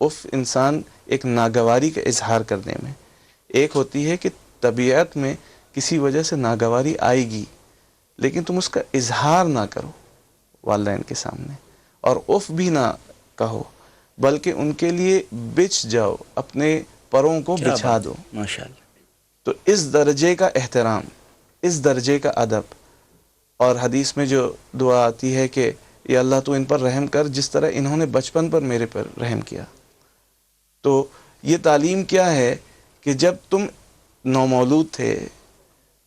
If انسان ایک ناگواری کا اظہار کرنے میں، ایک ہوتی ہے کہ طبیعت میں کسی وجہ سے ناگواری آئے گی لیکن تم اس کا اظہار نہ کرو والدین کے سامنے، اور اف بھی نہ کہو، بلکہ ان کے لیے بچھ جاؤ، اپنے پروں کو بچھا دو. ماشاءاللہ. تو اس درجے کا احترام، اس درجے کا ادب. اور حدیث میں جو دعا آتی ہے کہ یا اللہ تو ان پر رحم کر جس طرح انہوں نے بچپن پر میرے پر رحم کیا. تو یہ تعلیم کیا ہے کہ جب تم نومولود تھے،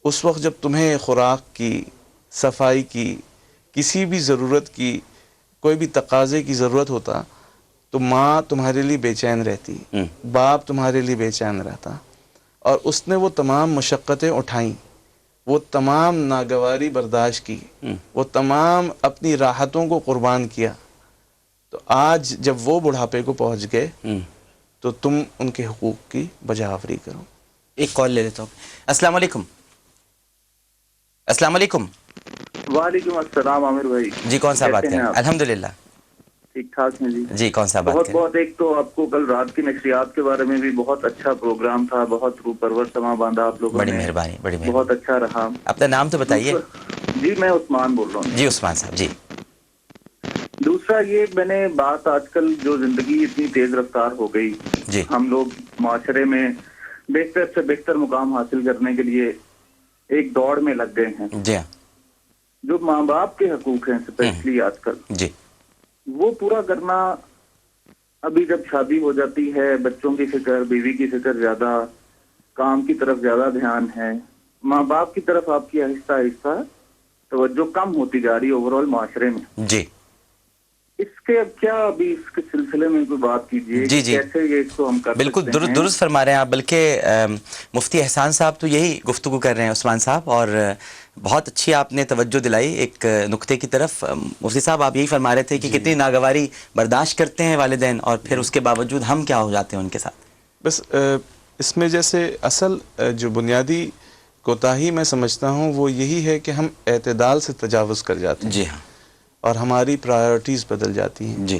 اس وقت جب تمہیں خوراک کی، صفائی کی، کسی بھی ضرورت کی، کوئی بھی تقاضے کی ضرورت ہوتا تو ماں تمہارے لیے بے چین رہتی، باپ تمہارے لیے بے چین رہتا، اور اس نے وہ تمام مشقتیں اٹھائیں، وہ تمام ناگواری برداشت کی، وہ تمام اپنی راحتوں کو قربان کیا. تو آج جب وہ بڑھاپے کو پہنچ گئے تو تم ان کے حقوق کی بجاوری کرو. ایک کال لے لیتا ہوں. السلام علیکم. السلام علیکم. وعلیکم السلام عامر بھائی. جی کون صاحب بات کریں؟ الحمدللہ ٹھیک ٹھاک ہیں جی. جی کون صاحب بات بہت کریں؟ بہت ایک تو آپ کو کل رات کی نشریات کے بارے میں بھی بہت اچھا پروگرام تھا، بہت روح پرور سما باندھا آپ لوگوں بڑی نے. مہربانی، بڑی مہربانی. بہت اچھا رہا. اپنا نام تو بتائیے. جی میں عثمان بول رہا ہوں. جی عثمان صاحب. جی دوسرا یہ میں نے بات، آج کل جو زندگی اتنی تیز رفتار ہو گئی، جی ہم لوگ معاشرے میں بہتر سے بہتر مقام حاصل کرنے کے لیے ایک دوڑ میں لگ گئے ہیں. جی ہاں. جو ماں باپ کے حقوق ہیں اسپیشلی آج کل، جی وہ پورا کرنا، ابھی جب شادی ہو جاتی ہے، بچوں کی فکر، بیوی کی فکر زیادہ، کام کی طرف زیادہ دھیان ہے، ماں باپ کی طرف آپ کی آہستہ آہستہ توجہ کم ہوتی جا رہی ہے اوور آل معاشرے میں. جی اس کے اب کیا، ابھی اس کے سلسلے میں کوئی بات کیجیے جی جی کیسے یہ اس کو ہم کر بالکل سکتے ہیں. درست فرما رہے ہیں آپ. بلکہ مفتی احسان صاحب تو یہی گفتگو کر رہے ہیں عثمان صاحب، اور بہت اچھی آپ نے توجہ دلائی ایک نقطے کی طرف. مفتی صاحب آپ یہی فرما رہے تھے کہ کتنی ناگواری برداشت کرتے ہیں والدین، اور پھر اس کے باوجود ہم کیا ہو جاتے ہیں ان کے ساتھ. بس اس میں جیسے اصل جو بنیادی کوتاہی میں سمجھتا ہوں وہ یہی ہے کہ ہم اعتدال سے تجاوز کر جاتے ہیں. جی ہاں. اور ہماری پرائیورٹیز بدل جاتی ہیں. جی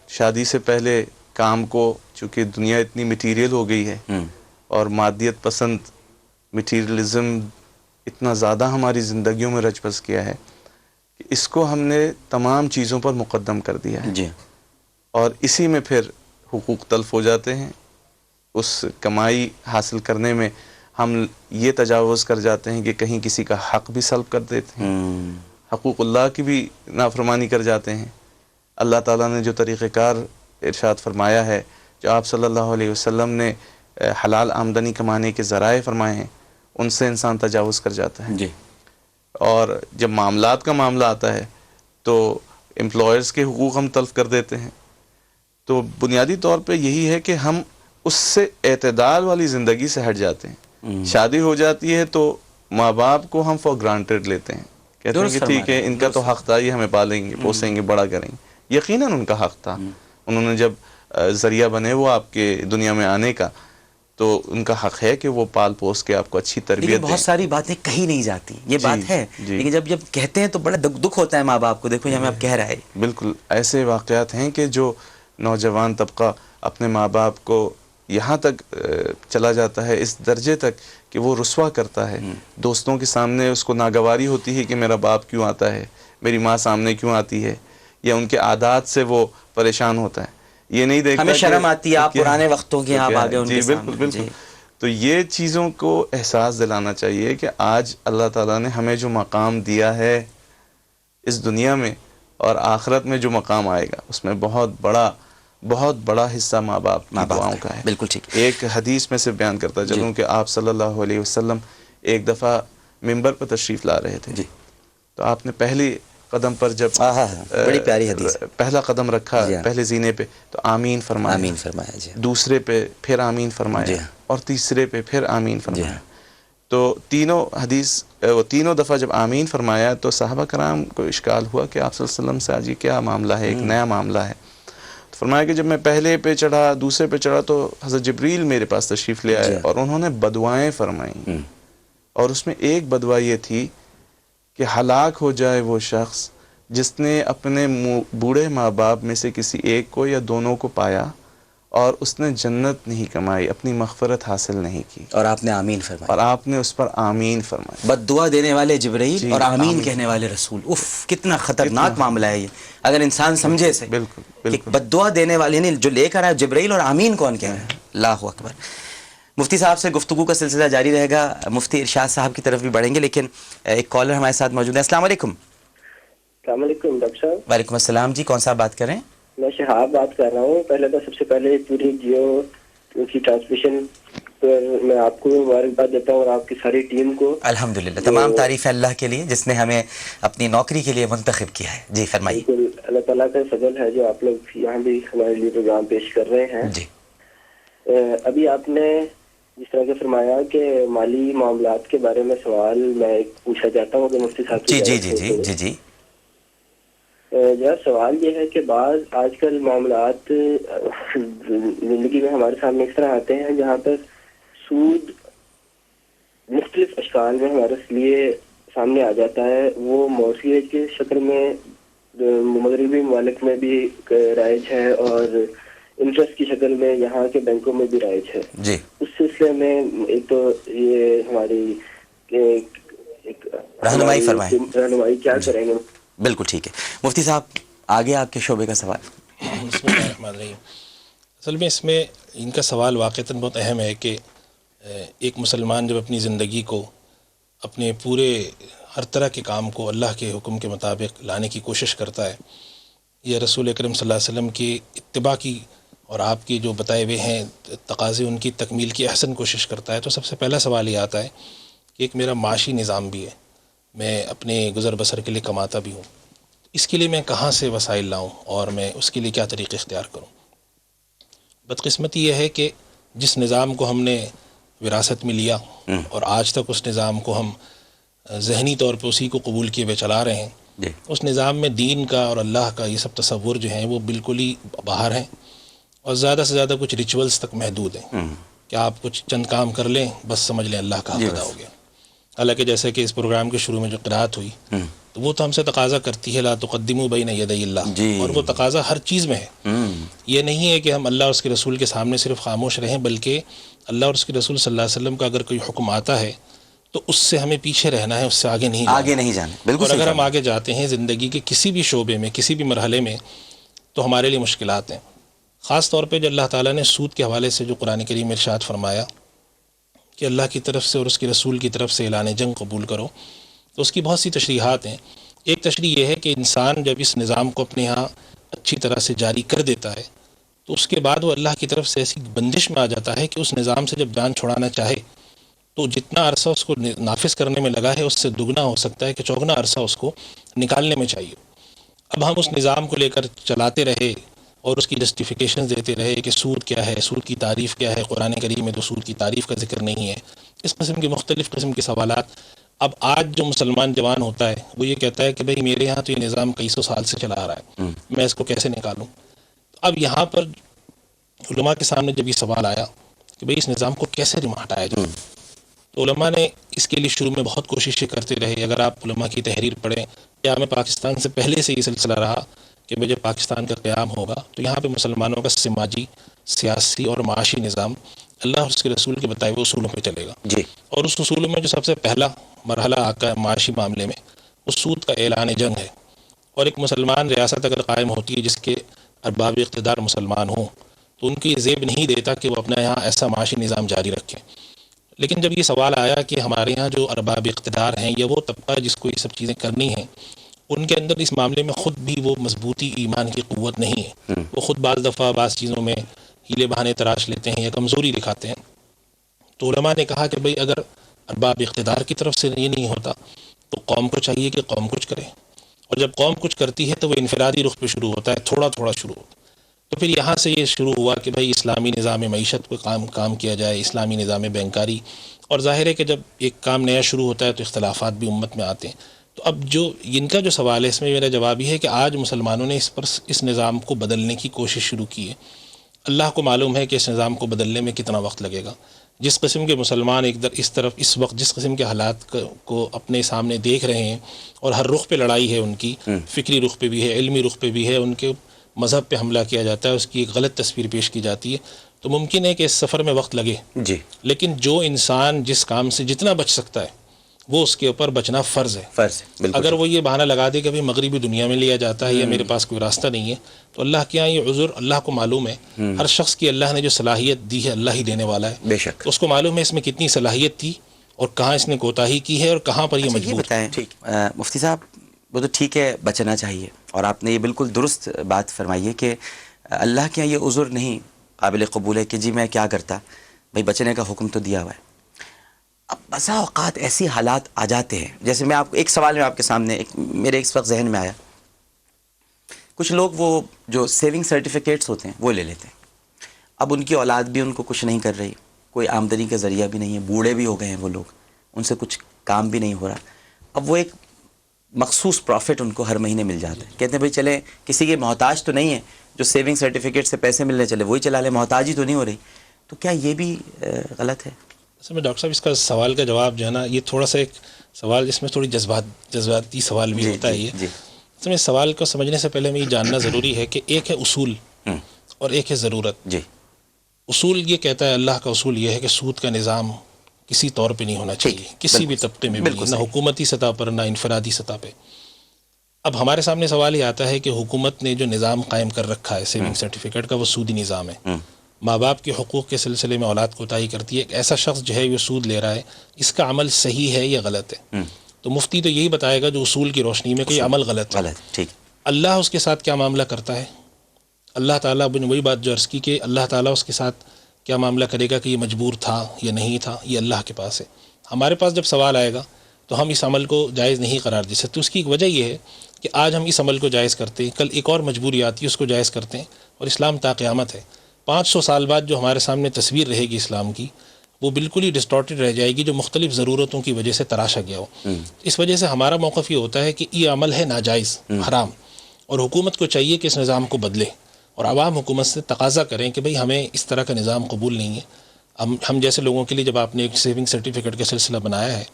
شادی سے پہلے کام کو، چونکہ دنیا اتنی مٹیریل ہو گئی ہے اور مادیت پسند مٹیریلزم اتنا زیادہ ہماری زندگیوں میں رچ بس کیا ہے کہ اس کو ہم نے تمام چیزوں پر مقدم کر دیا ہے. جی اور اسی میں پھر حقوق تلف ہو جاتے ہیں. اس کمائی حاصل کرنے میں ہم یہ تجاوز کر جاتے ہیں کہ کہیں کسی کا حق بھی سلب کر دیتے ہیں، حقوق اللہ کی بھی نافرمانی کر جاتے ہیں. اللہ تعالیٰ نے جو طریقہ کار ارشاد فرمایا ہے، جو آپ صلی اللہ علیہ وسلم نے حلال آمدنی کمانے کے ذرائع فرمائے ہیں، ان سے انسان تجاوز کر جاتا ہے. جی اور جب معاملات کا معاملہ آتا ہے تو امپلائرز کے حقوق ہم تلف کر دیتے ہیں. تو بنیادی طور پہ یہی ہے کہ ہم اس سے اعتدال والی زندگی سے ہٹ جاتے ہیں. شادی ہو جاتی ہے تو ماں باپ کو ہم فار گرانٹیڈ لیتے ہیں، کہتے ہیں کہ ٹھیک ہے ان کا تو حق تھا، یہ ہمیں پالیں گے، پوسیں گے، بڑا کریں گے. یقیناً ان کا حق تھا. انہوں نے جب ذریعہ بنے وہ آپ کے دنیا میں آنے کا، تو ان کا حق ہے کہ وہ پال پوس کے آپ کو اچھی تربیت لیکن دیں. بہت ساری باتیں کہی نہیں جاتی، یہ بات ہے. لیکن جب کہتے ہیں تو بڑا دکھ ہوتا ہے ماں باپ کو. دیکھو یہ ہمیں اب کہہ رہا ہے. بالکل ایسے واقعات ہیں کہ جو نوجوان طبقہ اپنے ماں باپ کو یہاں تک چلا جاتا ہے، اس درجے تک کہ وہ رسوا کرتا ہے. دوستوں کے سامنے اس کو ناگواری ہوتی ہے کہ میرا باپ کیوں آتا ہے، میری ماں سامنے کیوں آتی ہے، یا ان کے عادات سے وہ پریشان ہوتا ہے. یہ نہیں دیکھتا ہمیں شرم آتی ہے، آپ کہ پرانے وقتوں کے آپ آگے ان جی کے بالکل سامنے. بالکل. تو یہ چیزوں کو احساس دلانا چاہیے کہ آج اللہ تعالیٰ نے ہمیں جو مقام دیا ہے اس دنیا میں اور آخرت میں جو مقام آئے گا، اس میں بہت بڑا حصہ ماں باپ کی دعاؤں کا ہے. بالکل ٹھیک. ایک حدیث میں سے بیان کرتا چلوں کہ آپ صلی اللہ علیہ وسلم ایک دفعہ ممبر پر تشریف لا رہے تھے. تو آپ نے پہلی قدم پر جب بڑی پیاری حدیث ہے، پہلا قدم رکھا پہلے زینے پہ تو آمین فرمایا. آمین فرمایا. جی دوسرے پہ پھر آمین فرمایا، اور تیسرے پہ پھر آمین فرمایا. تو تینوں دفعہ جب آمین فرمایا تو صحابہ کرام کو اشکال ہوا کہ آپ صلی اللہ علیہ وسلم سے آج یہ کیا معاملہ ہے، ایک نیا معاملہ ہے. تو فرمایا کہ جب میں پہلے پہ چڑھا، دوسرے پہ چڑھا تو حضرت جبریل میرے پاس تشریف لے آئے اور انہوں نے بدوائیں فرمائیں. اور اس میں ایک بدوا یہ تھی کہ ہلاک ہو جائے وہ شخص جس نے اپنے بوڑھے ماں باپ میں سے کسی ایک کو یا دونوں کو پایا اور اس نے جنت نہیں کمائی، اپنی مغفرت حاصل نہیں کی، اور آپ نے آمین فرمایا، اور آپ نے اس پر آمین فرمایا. بد دعا دینے والے جبرائیل جی، اور آمین آمین کہنے والے رسول. اف کتنا خطرناک کتنا معاملہ ہے یہ، اگر انسان سمجھے سے بالکل کہ بالکل. بد دعا دینے والے نہیں، جو لے کر آئے جبرائیل اور آمین کون کہہ رہے ہیں. اللہ اکبر. مفتی صاحب سے گفتگو کا سلسلہ جاری رہے گا، مفتی ارشاد صاحب کی طرف بھی بڑھیں گے، لیکن ایک کالر ہمارے ساتھ موجود ہے. السلام علیکم. السلام علیکم ڈاکٹر صاحب. وعلیکم السلام جی، کون صاحب بات کر رہے ہیں؟ میں شہاب بات کر رہا ہوں. پہلے تو سب سے پہلے پوری جیو کی ٹرانسمیشن پر میں آپ کو مبارکباد دیتا ہوں اور آپ کی ساری ٹیم کو. الحمدللہ، تمام تعریف ہے اللہ کے لیے جس نے ہمیں اپنی نوکری کے لیے منتخب کیا ہے. جی فرمائیے. بالکل اللہ تعالیٰ کا فضل ہے جو آپ لوگ یہاں بھی ہمارے لیے پروگرام پیش کر رہے ہیں. جی ابھی آپ نے جس طرح سے فرمایا کہ مالی معاملات کے بارے میں سوال میں ایک پوچھنا چاہتا ہوں کہ مفتی صاحب جی کی جی طرف جی سے. جی جی جی جو سوال یہ ہے کہ بعض آج کل معاملات زندگی میں ہمارے سامنے اس طرح آتے ہیں جہاں پر سود مختلف اشکال میں ہمارے لیے سامنے آ جاتا ہے. وہ موصلیت کی شکل میں مغربی ممالک میں بھی رائج ہے اور انٹرسٹ کی شکل میں یہاں کے بینکوں میں بھی رائج ہے. جی اس سلسلے میں ایک تو یہ ہماری رہنمائی فرمائیں. رہنمائی کیا کریں گے؟ بالکل ٹھیک ہے مفتی صاحب، آگے آپ کے شعبے کا سوال. بسم اللہ الرحمن الرحیم. اصل میں اس میں ان کا سوال واقعتاً بہت اہم ہے کہ ایک مسلمان جب اپنی زندگی کو اپنے پورے ہر طرح کے کام کو اللہ کے حکم کے مطابق لانے کی کوشش کرتا ہے، یا رسول اکرم صلی اللہ علیہ وسلم کی اتباع کی اور آپ کی جو بتائے ہوئے ہیں تقاضے ان کی تکمیل کی احسن کوشش کرتا ہے، تو سب سے پہلا سوال یہ آتا ہے کہ ایک میرا معاشی نظام بھی ہے، میں اپنے گزر بسر کے لیے کماتا بھی ہوں، اس کے لیے میں کہاں سے وسائل لاؤں اور میں اس کے لیے کیا طریقے اختیار کروں. بدقسمتی یہ ہے کہ جس نظام کو ہم نے وراثت میں لیا اور آج تک اس نظام کو ہم ذہنی طور پہ اسی کو قبول کیے ہوئے چلا رہے ہیں، جی اس نظام میں دین کا اور اللہ کا یہ سب تصور جو ہیں وہ بالکل ہی باہر ہیں، اور زیادہ سے زیادہ کچھ ریچولز تک محدود ہیں کہ آپ کچھ چند کام کر لیں بس سمجھ لیں اللہ کا حق ادا ہو گیا. حالانکہ جیسے کہ اس پروگرام کے شروع میں جو قرات ہوئی تو وہ تو ہم سے تقاضا کرتی ہے لا تقدموا بین یدی اللہ، اور وہ تقاضا ہر چیز میں ہے. یہ نہیں ہے کہ ہم اللہ اور اس کے رسول کے سامنے صرف خاموش رہیں، بلکہ اللہ اور اس کے رسول صلی اللہ علیہ وسلم کا اگر کوئی حکم آتا ہے تو اس سے ہمیں پیچھے رہنا ہے، اس سے آگے نہیں جانا. بالکل. اور اگر ہم آگے جاتے ہیں زندگی کے کسی بھی شعبے میں کسی بھی مرحلے میں تو ہمارے لیے مشکلات ہیں. خاص طور پہ جو اللہ تعالیٰ نے سود کے حوالے سے جو قرآن کریم میں ارشاد فرمایا کہ اللہ کی طرف سے اور اس کے رسول کی طرف سے اعلان جنگ قبول کرو، تو اس کی بہت سی تشریحات ہیں. ایک تشریح یہ ہے کہ انسان جب اس نظام کو اپنے ہاں اچھی طرح سے جاری کر دیتا ہے تو اس کے بعد وہ اللہ کی طرف سے ایسی بندش میں آ جاتا ہے کہ اس نظام سے جب جان چھڑانا چاہے تو جتنا عرصہ اس کو نافذ کرنے میں لگا ہے اس سے دگنا ہو سکتا ہے کہ چوگنا عرصہ اس کو نکالنے میں چاہیے. اب ہم اس نظام کو لے کر چلاتے رہے اور اس کی جسٹیفیکیشن دیتے رہے کہ سود کیا ہے، سود کی تعریف کیا ہے، قرآن کریم میں تو سود کی تعریف کا ذکر نہیں ہے، اس قسم کے مختلف قسم کے سوالات. اب آج جو مسلمان جوان ہوتا ہے وہ یہ کہتا ہے کہ بھئی میرے یہاں تو یہ نظام کئی سو سال سے چلا آ رہا ہے، میں اس کو کیسے نکالوں. اب یہاں پر علماء کے سامنے جب یہ سوال آیا کہ بھئی اس نظام کو کیسے ہٹایا جائے، تو علماء نے اس کے لیے شروع میں بہت کوششیں کرتے رہے. اگر آپ علماء کی تحریر پڑھیں، یا میں پاکستان سے پہلے سے یہ سلسلہ رہا کہ جب پاکستان کا قیام ہوگا تو یہاں پہ مسلمانوں کا سماجی، سیاسی اور معاشی نظام اللہ اور اس کے رسول کے بتائے ہوئے اصولوں پہ چلے گا. جی اور اس اصولوں میں جو سب سے پہلا مرحلہ آتا ہے معاشی معاملے میں وہ سود کا اعلان جنگ ہے. اور ایک مسلمان ریاست اگر قائم ہوتی ہے جس کے ارباب اقتدار مسلمان ہوں تو ان کی زیب نہیں دیتا کہ وہ اپنا یہاں ایسا معاشی نظام جاری رکھیں. لیکن جب یہ سوال آیا کہ ہمارے یہاں جو ارباب اقتدار ہیں یا وہ طبقہ جس کو یہ سب چیزیں کرنی ہیں ان کے اندر اس معاملے میں خود بھی وہ مضبوطی ایمان کی قوت نہیں ہے، وہ خود بعض دفعہ بعض چیزوں میں ہیلے بہانے تراش لیتے ہیں یا کمزوری دکھاتے ہیں، تو علماء نے کہا کہ بھئی اگر ارباب اقتدار کی طرف سے یہ نہیں ہوتا تو قوم کو چاہیے کہ قوم کچھ کرے، اور جب قوم کچھ کرتی ہے تو وہ انفرادی رخ پہ شروع ہوتا ہے، تھوڑا تھوڑا شروع ہوتا ہے. تو پھر یہاں سے یہ شروع ہوا کہ بھئی اسلامی نظام معیشت پہ کام کیا جائے، اسلامی نظام بینکاری. اور ظاہر ہے کہ جب ایک کام نیا شروع ہوتا ہے تو اختلافات بھی امت میں آتے ہیں. تو اب جو ان کا جو سوال ہے اس میں میرا جواب یہ ہے کہ آج مسلمانوں نے اس نظام کو بدلنے کی کوشش شروع کی ہے. اللہ کو معلوم ہے کہ اس نظام کو بدلنے میں کتنا وقت لگے گا. جس قسم کے مسلمان اس وقت جس قسم کے حالات کو اپنے سامنے دیکھ رہے ہیں اور ہر رخ پہ لڑائی ہے ان کی، فکری رخ پہ بھی ہے، علمی رخ پہ بھی ہے، ان کے مذہب پہ حملہ کیا جاتا ہے، اس کی ایک غلط تصویر پیش کی جاتی ہے، تو ممکن ہے کہ اس سفر میں وقت لگے، جی لیکن جو انسان جس کام سے جتنا بچ سکتا ہے وہ اس کے اوپر بچنا فرض ہے. فرض ہے، بالکل. اگر وہ یہ بہانہ لگا دے کہ ابھی مغربی دنیا میں لیا جاتا ہے یا میرے پاس کوئی راستہ نہیں ہے، تو اللہ کے یہاں یہ عذر اللہ کو معلوم ہے. ہر شخص کی اللہ نے جو صلاحیت دی ہے اللہ ہی دینے والا ہے، بے شک. تو اس کو معلوم ہے اس میں کتنی صلاحیت تھی اور کہاں اس نے کوتاہی کی ہے اور کہاں پر یہ اچھا، یہ مجبور. بتائیں مفتی صاحب، وہ تو ٹھیک ہے بچنا چاہیے، اور آپ نے یہ بالکل درست بات فرمائی ہے کہ اللہ کے یہاں یہ عذر نہیں قابل قبول ہے کہ جی میں کیا کرتا، بھائی بچنے کا حکم تو دیا ہوا ہے. اب بسا اوقات ایسی حالات آ جاتے ہیں، جیسے میں آپ کو ایک سوال میں آپ کے سامنے میرے اس وقت ذہن میں آیا. کچھ لوگ وہ جو سیونگ سرٹیفکیٹس ہوتے ہیں وہ لے لیتے ہیں. اب ان کی اولاد بھی ان کو کچھ نہیں کر رہی، کوئی آمدنی کا ذریعہ بھی نہیں ہے، بوڑھے بھی ہو گئے ہیں وہ لوگ، ان سے کچھ کام بھی نہیں ہو رہا. اب وہ ایک مخصوص پروفٹ ان کو ہر مہینے مل جاتا ہے، کہتے ہیں بھائی چلیں کسی کے محتاج تو نہیں ہے، جو سیونگ سرٹیفکیٹ سے پیسے ملنے چلے وہی چلا لے، محتاجی تو نہیں ہو رہی. تو کیا یہ بھی غلط ہے؟ اصل میں ڈاکٹر صاحب اس کا سوال کا جواب جو ہے نا، یہ تھوڑا سا ایک سوال جس میں تھوڑی جذباتی سوال بھی ہوتا ہے. یہ اصل میں سوال کو سمجھنے سے پہلے ہمیں یہ جاننا ضروری ہے کہ ایک ہے اصول اور ایک ہے ضرورت. جی. اصول یہ کہتا ہے، اللہ کا اصول یہ ہے کہ سود کا نظام کسی طور پہ نہیں ہونا چاہیے، کسی بھی طبقے میں بھی نہیں، نہ حکومتی سطح پر نہ انفرادی سطح پہ. اب ہمارے سامنے سوال یہ آتا ہے کہ حکومت نے جو نظام قائم کر رکھا ہے سیونگ سرٹیفکیٹ کا، وہ سودی نظام ہے. ماں باپ کے حقوق کے سلسلے میں اولاد کوتاہی کرتی ہے. ایک ایسا شخص جو ہے یہ سود لے رہا ہے، اس کا عمل صحیح ہے یا غلط ہے؟ تو مفتی تو یہی بتائے گا جو اصول کی روشنی میں کہ یہ عمل غلط ہے. ٹھیک. اللہ اس کے ساتھ کیا معاملہ کرتا ہے؟ اللہ تعالیٰ نے وہی بات جو عرض کی کہ اللہ تعالیٰ اس کے ساتھ کیا معاملہ کرے گا کہ یہ مجبور تھا یا نہیں تھا، یہ اللہ کے پاس ہے. ہمارے پاس جب سوال آئے گا تو ہم اس عمل کو جائز نہیں قرار دے سکتے. اس کی ایک وجہ یہ ہے کہ آج ہم اس عمل کو جائز کرتے ہیں، کل ایک اور مجبوری آتی ہے اس کو جائز کرتے ہیں، اور اسلام تا قیامت ہے. 500 سال بعد جو ہمارے سامنے تصویر رہے گی اسلام کی، وہ بالکل ہی ڈسٹارٹڈ رہ جائے گی، جو مختلف ضرورتوں کی وجہ سے تراشا گیا ہو. اس وجہ سے ہمارا موقف یہ ہوتا ہے کہ یہ عمل ہے ناجائز، حرام، اور حکومت کو چاہیے کہ اس نظام کو بدلے، اور عوام حکومت سے تقاضا کریں کہ بھئی ہمیں اس طرح کا نظام قبول نہیں ہے. ہم جیسے لوگوں کے لیے جب آپ نے ایک سیونگ سرٹیفکیٹ کا سلسلہ بنایا ہے،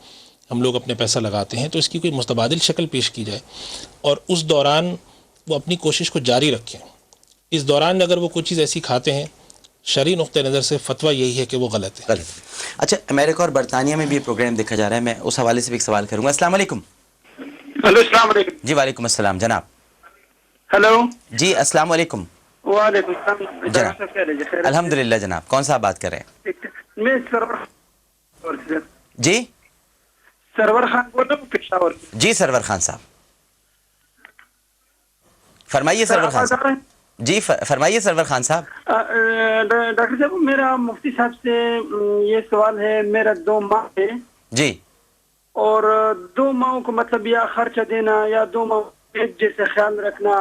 ہم لوگ اپنے پیسہ لگاتے ہیں، تو اس کی کوئی متبادل شکل پیش کی جائے، اور اس دوران وہ اپنی کوشش کو جاری رکھیں. اس دوران اگر وہ کوئی چیز ایسی کھاتے ہیں، شرعی نقطہ نظر سے فتویٰ یہی ہے کہ وہ غلط ہے. اچھا، امریکہ اور برطانیہ میں بھی یہ پروگرام دیکھا جا رہا ہے، میں اس حوالے سے بھی ایک سوال کروں گا. السلام علیکم. ہلو، السلام علیکم. جی وعلیکم السلام جناب. ہلو. جی السلام علیکم. وعلیکم السلام جناب. الحمد للہ جناب. کون صاحب بات کر رہے ہیں؟ میں سرور جی سرور خان بول رہا ہوں، پشاور. جی سرور خان صاحب فرمائیے. سرور خان صاحب جی فرمائیے. سرور خان صاحب. ڈاکٹر صاحب، میرا مفتی صاحب سے یہ سوال ہے. میرا 2 ماہ ہے جی، اور 2 ماہوں کو مطلب یا خرچہ دینا یا 2 ماہ ایک جیسے خیال رکھنا،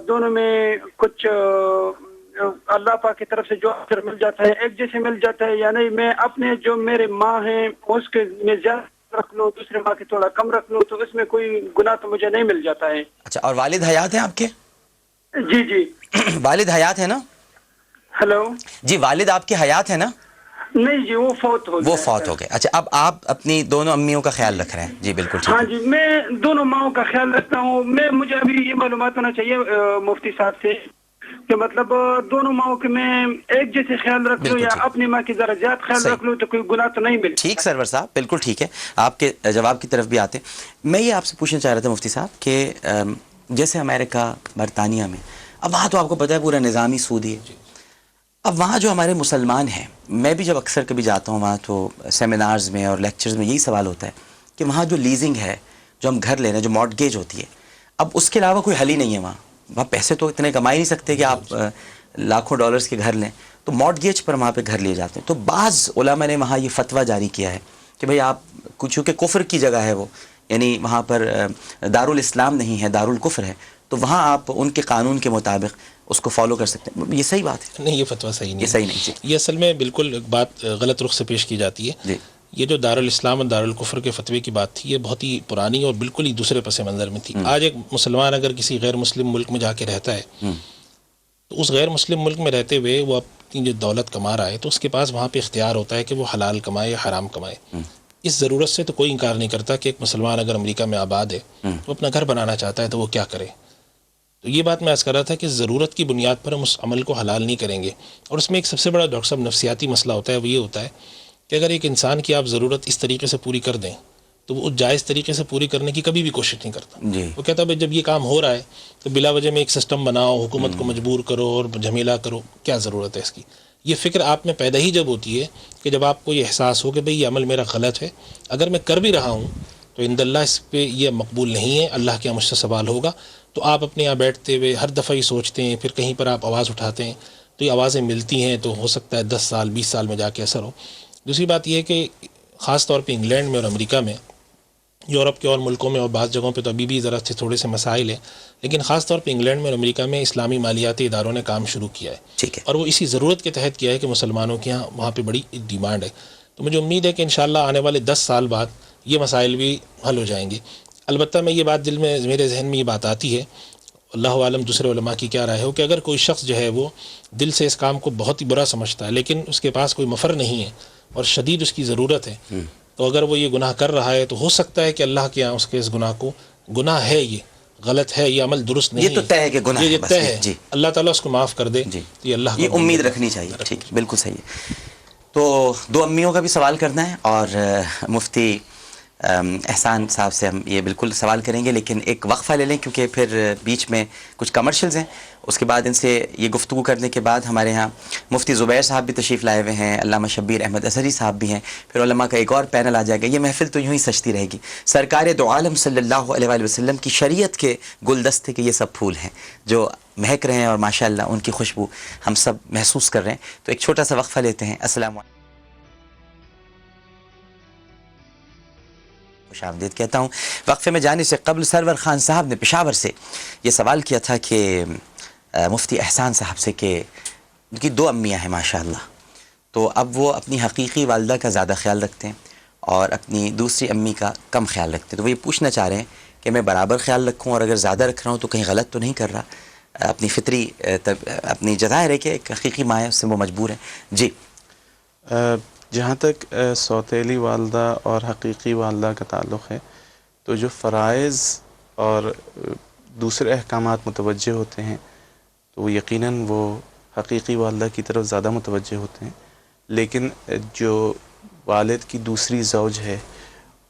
دونوں میں کچھ اللہ پاک کی طرف سے جو اثر مل جاتا ہے ایک جیسے مل جاتا ہے یا نہیں؟ میں اپنے جو میرے ماں ہیں اس کے میں زیادہ رکھ لوں، دوسرے ماں کے تھوڑا کم رکھ لوں، تو اس میں کوئی گناہ تو مجھے نہیں مل جاتا ہے. اچھا، اور والد حیات ہیں آپ کے؟ جی جی. والد حیات ہے نا؟ ہلو. جی والد آپ کے حیات ہے نا؟ نہیں جی، وہ فوت ہو گئے. وہ فوت ہو گئے. اچھا، اب آپ اپنی دونوں امیوں کا خیال رکھ رہے ہیں. جی بالکل ٹھیک. ہاں جی، میں دونوں ماؤں کا خیال رکھتا ہوں. مجھے ابھی یہ معلومات ہونا چاہیے مفتی صاحب سے کہ مطلب دونوں ماؤں کے میں ایک جیسے خیال رکھ لوں یا اپنی ماں کی ذرا زیادہ خیال رکھ لوں تو کوئی گناہ تو نہیں ملے. ٹھیک سرور صاحب، بالکل ٹھیک ہے. آپ کے جواب کی طرف بھی آتے ہیں. میں یہ آپ سے پوچھنا چاہ رہا تھا مفتی صاحب کہ جیسے امریکہ، برطانیہ میں، اب وہاں تو آپ کو پتہ ہے پورا نظامی سودی ہے. اب وہاں جو ہمارے مسلمان ہیں، میں بھی جب اکثر کبھی جاتا ہوں وہاں تو سیمینارز میں اور لیکچرز میں یہی سوال ہوتا ہے کہ وہاں جو لیزنگ ہے، جو ہم گھر لے رہے ہیں، جو مارٹگیج ہوتی ہے، اب اس کے علاوہ کوئی حل ہی نہیں ہے. وہاں پیسے تو اتنے کما ہی نہیں سکتے کہ آپ لاکھوں ڈالرز کے گھر لیں، تو مارٹگیج پر وہاں پہ گھر لیے جاتے ہیں. تو بعض علماء نے وہاں یہ فتویٰ جاری کیا ہے کہ بھئی آپ چونکہ کفر کی جگہ ہے وہ، یعنی وہاں پر دارالاسلام نہیں ہے، دارالکفر ہے، تو وہاں آپ ان کے قانون کے مطابق اس کو فالو کر سکتے ہیں. یہ صحیح بات ہے؟ نہیں، یہ فتویٰ صحیح نہیں. یہ صحیح نہیں. یہ اصل میں بالکل بات غلط رخ سے پیش کی جاتی ہے. جی. یہ جو دارالاسلام اور دارالکفر کے فتوے کی بات تھی، یہ بہت ہی پرانی اور بالکل ہی دوسرے پس منظر میں تھی. آج ایک مسلمان اگر کسی غیر مسلم ملک میں جا کے رہتا ہے تو اس غیر مسلم ملک میں رہتے ہوئے وہ اپنی جو دولت کما رہا ہے تو اس کے پاس وہاں پہ اختیار ہوتا ہے کہ وہ حلال کمائے یا حرام کمائے. اس ضرورت سے تو کوئی انکار نہیں کرتا کہ ایک مسلمان اگر امریکہ میں آباد ہے، وہ اپنا گھر بنانا چاہتا ہے تو وہ کیا کرے. تو یہ بات میں عرض کر رہا تھا کہ ضرورت کی بنیاد پر ہم اس عمل کو حلال نہیں کریں گے. اور اس میں ایک سب سے بڑا ڈاکٹر صاحب نفسیاتی مسئلہ ہوتا ہے، وہ یہ ہوتا ہے کہ اگر ایک انسان کی آپ ضرورت اس طریقے سے پوری کر دیں تو وہ جائز طریقے سے پوری کرنے کی کبھی بھی کوشش نہیں کرتا. جی وہ کہتا ہے جب یہ کام ہو رہا ہے تو بلا وجہ میں ایک سسٹم بناؤ، حکومت کو مجبور کرو اور جھمیلا کرو، کیا ضرورت ہے اس کی. یہ فکر آپ میں پیدا ہی جب ہوتی ہے کہ جب آپ کو یہ احساس ہو کہ بھئی یہ عمل میرا غلط ہے، اگر میں کر بھی رہا ہوں تو عند اللہ اس پہ یہ مقبول نہیں ہے، اللہ کے یہاں مجھ سے سوال ہوگا. تو آپ اپنے یہاں بیٹھتے ہوئے ہر دفعہ یہ سوچتے ہیں، پھر کہیں پر آپ آواز اٹھاتے ہیں تو یہ آوازیں ملتی ہیں، تو ہو سکتا ہے 10 سال 20 سال میں جا کے اثر ہو. دوسری بات یہ ہے کہ خاص طور پہ انگلینڈ میں اور امریکہ میں، یورپ کے اور ملکوں میں اور بعض جگہوں پہ تو ابھی بھی ذرا تھوڑے سے مسائل ہیں، لیکن خاص طور پہ انگلینڈ میں اور امریکہ میں اسلامی مالیاتی اداروں نے کام شروع کیا ہے. ٹھیک ہے. اور وہ اسی ضرورت کے تحت کیا ہے کہ مسلمانوں کے یہاں وہاں پہ بڑی ڈیمانڈ ہے. تو مجھے امید ہے کہ انشاءاللہ آنے والے 10 سال بعد یہ مسائل بھی حل ہو جائیں گے. البتہ میں یہ بات میرے ذہن میں یہ بات آتی ہے، اللہ عالم دوسرے علماء کی کیا رائے ہو، کہ اگر کوئی شخص جو ہے وہ دل سے اس کام کو بہت ہی برا سمجھتا ہے لیکن اس کے پاس کوئی مفر نہیں ہے اور شدید اس کی ضرورت ہے، تو اگر وہ یہ گناہ کر رہا ہے تو ہو سکتا ہے کہ اللہ کے یہاں اس کے اس گناہ کو، گناہ ہے یہ غلط ہے، یہ عمل درست نہیں ہے، یہ تو طے ہے کہ گناہ ہے، یہ بس طے ہے، جی اللہ تعالیٰ اس کو معاف کر دے. جی تو یہ اللہ یہ کا امید رکھنی چاہیے. ٹھیک ہے، بالکل صحیح ہے. تو 2 امیوں کا بھی سوال کرنا ہے اور مفتی احسان صاحب سے ہم یہ بالکل سوال کریں گے، لیکن ایک وقفہ لے لیں کیونکہ پھر بیچ میں کچھ کمرشلز ہیں. اس کے بعد ان سے یہ گفتگو کرنے کے بعد ہمارے ہاں مفتی زبیر صاحب بھی تشریف لائے ہوئے ہیں، علامہ شبیر احمد اظہری صاحب بھی ہیں، پھر علماء کا ایک اور پینل آ جائے گا. یہ محفل تو یوں ہی سجتی رہے گی. سرکار دو عالم صلی اللہ علیہ وآلہ وسلم کی شریعت کے گلدستے کے یہ سب پھول ہیں جو مہک رہے ہیں اور ماشاءاللہ ان کی خوشبو ہم سب محسوس کر رہے ہیں. تو ایک چھوٹا سا وقفہ لیتے ہیں. السلام علیکم، خوش آمدید کہتا ہوں. وقفے میں جانے سے قبل سرور خان صاحب نے پشاور سے یہ سوال کیا تھا کہ مفتی احسان صاحب سے کہ ان کی 2 امیاں ہیں ماشاءاللہ، تو اب وہ اپنی حقیقی والدہ کا زیادہ خیال رکھتے ہیں اور اپنی دوسری امی کا کم خیال رکھتے ہیں. تو وہ یہ پوچھنا چاہ رہے ہیں کہ میں برابر خیال رکھوں اور اگر زیادہ رکھ رہا ہوں تو کہیں غلط تو نہیں کر رہا. اپنی فطری اپنی جزائر ہے کہ ایک حقیقی ماں ہے، اس سے وہ مجبور ہیں. جی جہاں تک سوتیلی والدہ اور حقیقی والدہ کا تعلق ہے، تو جو فرائض اور دوسرے احکامات متوجہ ہوتے ہیں تو وہ یقیناً وہ حقیقی والدہ کی طرف زیادہ متوجہ ہوتے ہیں. لیکن جو والد کی دوسری زوج ہے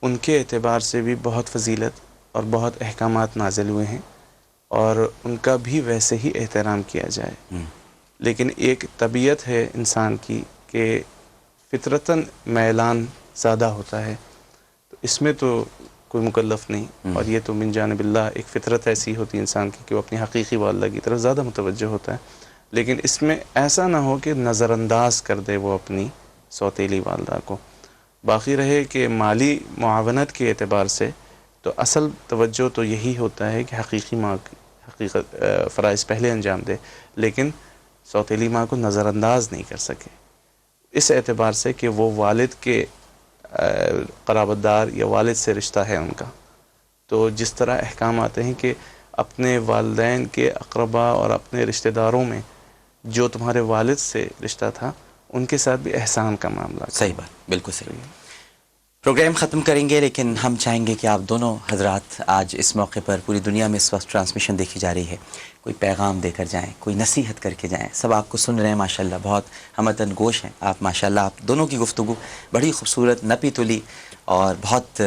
ان کے اعتبار سے بھی بہت فضیلت اور بہت احکامات نازل ہوئے ہیں اور ان کا بھی ویسے ہی احترام کیا جائے. لیکن ایک طبیعت ہے انسان کی کہ فطرتاً میلان زیادہ ہوتا ہے، تو اس میں تو کوئی مکلف نہیں، اور یہ تو من جانب اللہ ایک فطرت ایسی ہوتی ہے انسان کی کہ وہ اپنی حقیقی والدہ کی طرف زیادہ متوجہ ہوتا ہے. لیکن اس میں ایسا نہ ہو کہ نظر انداز کر دے وہ اپنی سوتیلی والدہ کو. باقی رہے کہ مالی معاونت کے اعتبار سے تو اصل توجہ تو یہی ہوتا ہے کہ حقیقی ماں کی حقیقت فرائض پہلے انجام دے، لیکن سوتیلی ماں کو نظر انداز نہیں کر سکے اس اعتبار سے کہ وہ والد کے قرابت دار یا والد سے رشتہ ہے ان کا. تو جس طرح احکام آتے ہیں کہ اپنے والدین کے اقربا اور اپنے رشتہ داروں میں جو تمہارے والد سے رشتہ تھا ان کے ساتھ بھی احسان کا معاملہ. صحیح بات، بالکل صحیح. پروگرام ختم کریں گے لیکن ہم چاہیں گے کہ آپ دونوں حضرات آج اس موقع پر پوری دنیا میں اس وقت ٹرانسمیشن دیکھی جا رہی ہے، کوئی پیغام دے کر جائیں، کوئی نصیحت کر کے جائیں. سب آپ کو سن رہے ہیں ماشاءاللہ، بہت ہمدن گوش ہیں آپ ماشاءاللہ. آپ دونوں کی گفتگو بڑی خوبصورت، نپی تلی اور بہت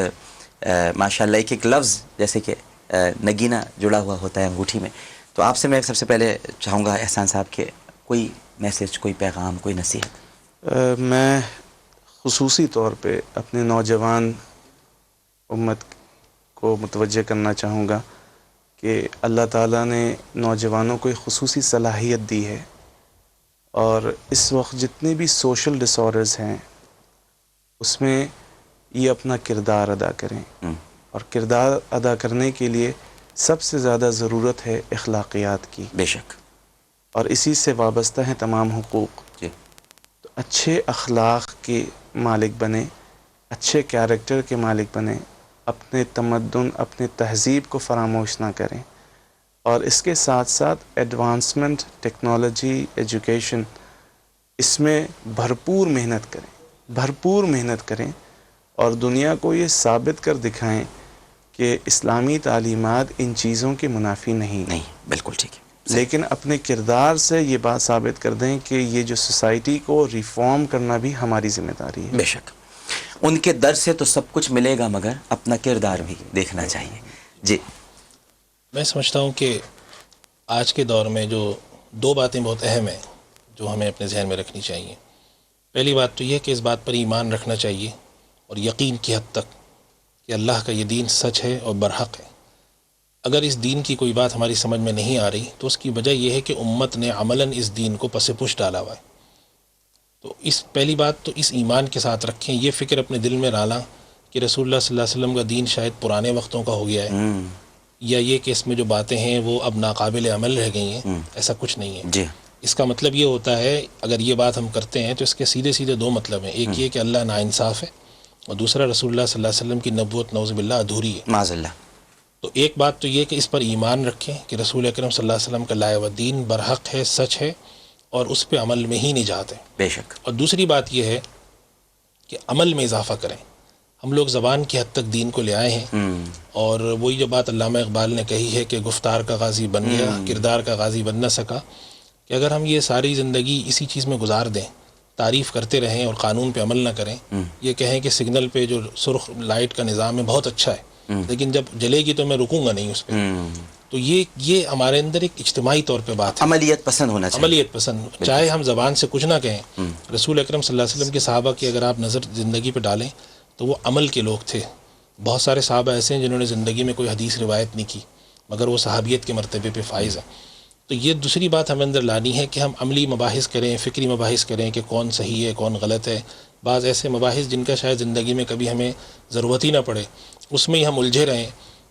ماشاءاللہ ایک ایک لفظ جیسے کہ نگینہ جڑا ہوا ہوتا ہے انگوٹھی میں. تو آپ سے میں سب سے پہلے چاہوں گا احسان صاحب کہ کوئی میسج، کوئی پیغام، کوئی نصیحت. میں خصوصی طور پہ اپنے نوجوان امت کو متوجہ کرنا چاہوں گا کہ اللہ تعالیٰ نے نوجوانوں کو ایک خصوصی صلاحیت دی ہے، اور اس وقت جتنے بھی سوشل ڈس آرڈرز ہیں اس میں یہ اپنا کردار ادا کریں، اور کردار ادا کرنے کے لیے سب سے زیادہ ضرورت ہے اخلاقیات کی. بے شک. اور اسی سے وابستہ ہیں تمام حقوق. جی. تو اچھے اخلاق کے مالک بنیں، اچھے کیریکٹر کے مالک بنیں، اپنے تمدن، اپنے تہذیب کو فراموش نہ کریں، اور اس کے ساتھ ساتھ ایڈوانسمنٹ، ٹیکنالوجی، ایجوکیشن، اس میں بھرپور محنت کریں اور دنیا کو یہ ثابت کر دکھائیں کہ اسلامی تعلیمات ان چیزوں کے منافی نہیں، نہیں، بالکل ٹھیک ہے، لیکن اپنے کردار سے یہ بات ثابت کر دیں کہ یہ جو سوسائٹی کو ریفارم کرنا بھی ہماری ذمہ داری ہے۔ بے شک ان کے در سے تو سب کچھ ملے گا، مگر اپنا کردار بھی دیکھنا چاہیے۔ جی میں سمجھتا ہوں کہ آج کے دور میں جو دو باتیں بہت اہم ہیں جو ہمیں اپنے ذہن میں رکھنی چاہیے۔ پہلی بات تو یہ کہ اس بات پر ایمان رکھنا چاہیے اور یقین کی حد تک کہ اللہ کا یہ دین سچ ہے اور برحق ہے۔ اگر اس دین کی کوئی بات ہماری سمجھ میں نہیں آ رہی تو اس کی وجہ یہ ہے کہ امت نے عملاً اس دین کو پس پش ڈالا ہوا ہے۔ تو اس پہلی بات تو اس ایمان کے ساتھ رکھیں، یہ فکر اپنے دل میں ڈالا کہ رسول اللہ صلی اللہ علیہ وسلم کا دین شاید پرانے وقتوں کا ہو گیا ہے، یا یہ کہ اس میں جو باتیں ہیں وہ اب ناقابل عمل رہ گئی ہیں۔ ایسا کچھ نہیں ہے۔ جی اس کا مطلب یہ ہوتا ہے اگر یہ بات ہم کرتے ہیں تو اس کے سیدھے سیدھے دو مطلب ہیں، ایک یہ کہ اللہ ناانصاف ہے، اور دوسرا رسول اللہ صلی اللہ علیہ وسلم کی نبوت نعوذ باللہ ادھوری ہے۔ معاذ اللہ۔ تو ایک بات تو یہ کہ اس پر ایمان رکھیں کہ رسول اکرم صلی اللہ علیہ وسلم کا لائے ہوا دین برحق ہے، سچ ہے، اور اس پہ عمل میں ہی نجات ہے۔ بے شک اور دوسری بات یہ ہے کہ عمل میں اضافہ کریں۔ ہم لوگ زبان کی حد تک دین کو لے آئے ہیں، اور وہی جو بات علامہ اقبال نے کہی ہے کہ گفتار کا غازی بن گیا، کردار کا غازی بن نہ سکا، کہ اگر ہم یہ ساری زندگی اسی چیز میں گزار دیں، تعریف کرتے رہیں اور قانون پہ عمل نہ کریں، یہ کہیں کہ سگنل پہ جو سرخ لائٹ کا نظام ہے بہت اچھا ہے، لیکن جب جلے گی تو میں رکوں گا نہیں اس پہ، تو یہ ہمارے اندر ایک اجتماعی طور پہ بات ہے، عملیت پسند ہونا چاہیے۔ عملیت پسند، چاہے ہم زبان سے کچھ نہ کہیں۔ رسول اکرم صلی اللہ علیہ وسلم کے صحابہ کی اگر آپ نظر زندگی پہ ڈالیں تو وہ عمل کے لوگ تھے۔ بہت سارے صحابہ ایسے ہیں جنہوں نے زندگی میں کوئی حدیث روایت نہیں کی، مگر وہ صحابیت کے مرتبے پہ فائز ہیں۔ تو یہ دوسری بات ہمیں اندر لانی ہے کہ ہم عملی مباحث کریں، فکری مباحث کریں کہ کون صحیح ہے کون غلط ہے۔ بعض ایسے مباحث جن کا شاید زندگی میں کبھی ہمیں ضرورت ہی نہ پڑے، اس میں ہی ہم الجھے رہیں،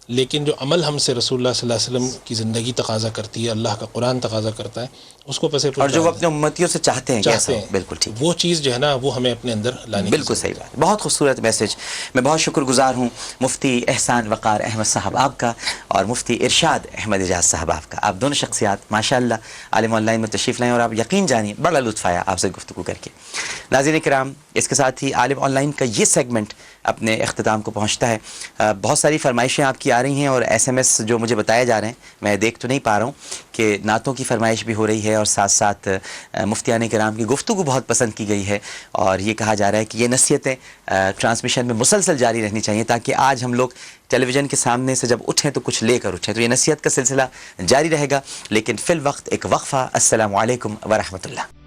لیکن جو عمل ہم سے رسول اللہ صلی اللہ علیہ وسلم کی زندگی تقاضا کرتی ہے، اللہ کا قرآن تقاضا کرتا ہے، اس کو پسے اور جو وہ اپنے امتیوں سے چاہتے ہیں کہ ایسا چاہتے ہو۔ ہیں، بالکل ٹھیک، وہ چیز جو ہے نا وہ ہمیں اپنے اندر لانی بالکل صحیح بات، بہت خوبصورت میسج۔ میں بہت شکر گزار ہوں مفتی احسان وقار احمد صاحب آپ کا اور مفتی ارشاد احمد اعجاز صاحب آپ کا۔ آپ دونوں شخصیات ماشاءاللہ عالم آن لائن میں تشریف لائیں، اور آپ یقین جانیے بڑا لطف آیا آپ سے گفتگو کر کے۔ ناظرین کرام، اس کے ساتھ ہی عالم آن لائن کا یہ سیگمنٹ اپنے اختتام کو پہنچتا ہے۔ بہت ساری فرمائشیں آپ کی آ رہی ہیں، اور ایس ایم ایس جو مجھے بتائے جا رہے ہیں، میں دیکھ تو نہیں پا رہا ہوں کہ نعتوں کی فرمائش بھی ہو رہی ہے، اور ساتھ ساتھ مفتیان کرام کی گفتگو بہت پسند کی گئی ہے، اور یہ کہا جا رہا ہے کہ یہ نصیحتیں ٹرانسمیشن میں مسلسل جاری رہنی چاہیے، تاکہ آج ہم لوگ ٹیلی ویژن کے سامنے سے جب اٹھیں تو کچھ لے کر اٹھیں۔ تو یہ نصیحت کا سلسلہ جاری رہے گا، لیکن فی الوقت ایک وقفہ۔ السلام علیکم ورحمۃ اللہ۔